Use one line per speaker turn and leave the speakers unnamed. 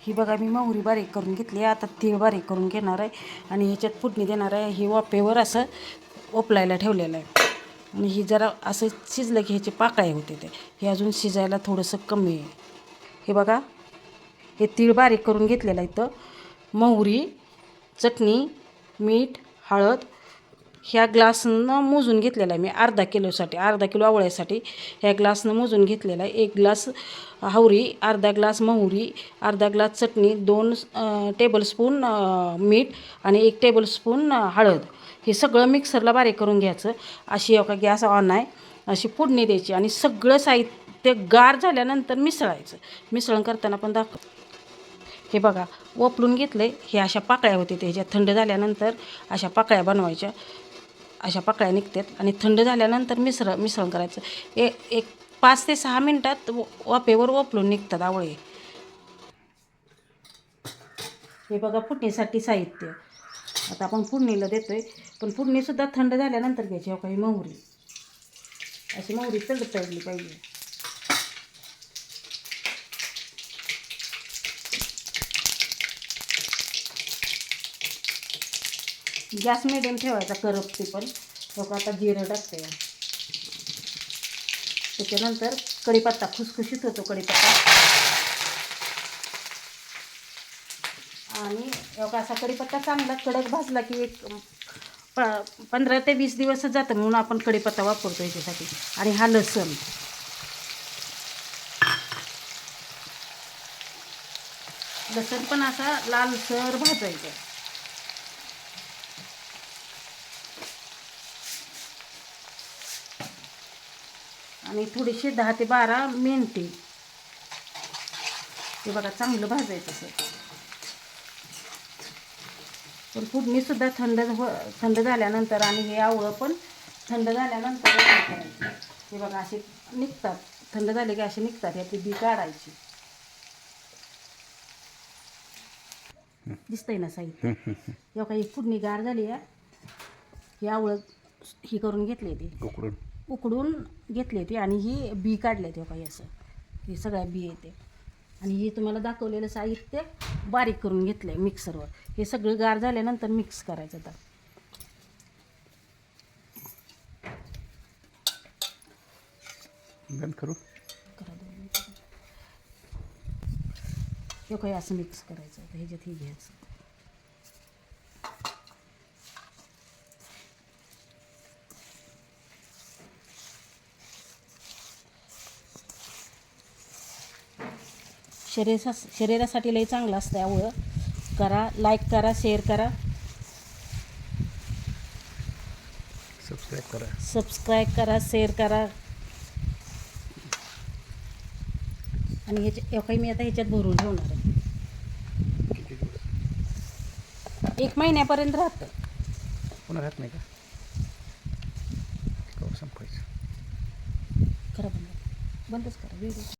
ही बघा मी मोहरी बारीक करून घेतली. आता तीळ बारीक करून घेणार आहे आणि ह्याच्यात फोडणी देणार आहे. ही वाफेवर असं ओपलायला ठेवलेलं आहे आणि ही जरा असं शिजलं की ह्याचे पाकळे होते ते. हे अजून शिजायला थोडंसं कमी आहे. हे बघा हे तीळ बारीक करून घेतलेलं आहे. इथं मोहरी, चटणी, मीठ, हळद ह्या ग्लासनं मोजून घेतलेला आहे मी. अर्धा किलो आवळ्यासाठी ह्या ग्लासनं मोजून घेतलेला आहे. 1 ग्लास हावरी, अर्धा ग्लास मोहरी, अर्धा ग्लास चटणी, 2 टेबलस्पून मीठ आणि 1 टेबलस्पून हळद. हे सगळं मिक्सरला बारीक करून घ्यायचं. अशी एका गॅस ऑन आहे अशी फोडणी द्यायची आणि सगळं साहित्य गार झाल्यानंतर मिसळायचं. मिसळण करताना पण हे बघा ओपलून घेतले. हे अशा पाकळ्या होते ते. ह्याच्यात थंड झाल्यानंतर अशा पाकळ्या बनवायच्या. अशा पाकळ्या निघतात आणि थंड झाल्यानंतर मिश्रण करायचं. एक 5 ते 6 मिनटात वाफेवर ओपलून निघतात आवळे. हे बघा फोडणीसाठी साहित्य. आता आपण फोडणीला देतोय पण फोडणीसुद्धा थंड झाल्यानंतर घ्यायची. काही मोहरी अशी मोहरी तडतडली पाहिजे. गॅस मिडियम ठेवायचा करपते पण. बघा आता जिरं टाकते. त्याच्यानंतर कढीपत्ता खुसखुशीत होतो कढीपत्ता. आणि एवढा असा कढीपत्ता चांगला कडक भाजला की 15 ते 20 दिवस जातं म्हणून आपण कढीपत्ता वापरतो याच्यासाठी. आणि हा लसूण पण असा लालसर भाजायचा. आणि थोडीशी 10 ते 12 मिनिटे हे बघा चांगलं भाजायचं असं. पण फोडणीसुद्धा थंड झाल्यानंतर आणि हे आवळं पण थंड झाल्यानंतर करायचं. हे बघा असे निघतात. थंड झाले की असे निघतात. याची बी काढायची. दिसतंय ना साहित्य. हे बघा ही फोडणी गार झाली आहे. हे आवळं ही करून घेतले ते उकडून घेतले ते आणि ही बी काढले ते काही असं. हे सगळ्या बी येते आणि हे तुम्हाला दाखवलेलं साहित्य बारीक करून घेतलं आहे मिक्सरवर. हे सगळं गार झाल्यानंतर मिक्स करायचं. आता
बंद करू
हे काही असं मिक्स करायचं. आता ह्याच्यात हे घ्यायचं. शरीरासाठी लई चांगलं असतं आवळं. करा, लाईक करा, शेअर करा, सबस्क्राईब करा, शेअर करा. आणि ह्याच्या मी आता ह्याच्यात भरून ठेवणार आहे. 1 महिन्यापर्यंत राहतं.
पुन्हा राहत नाही का? संपायचं.
खरं बंदच करा व्हिडिओ.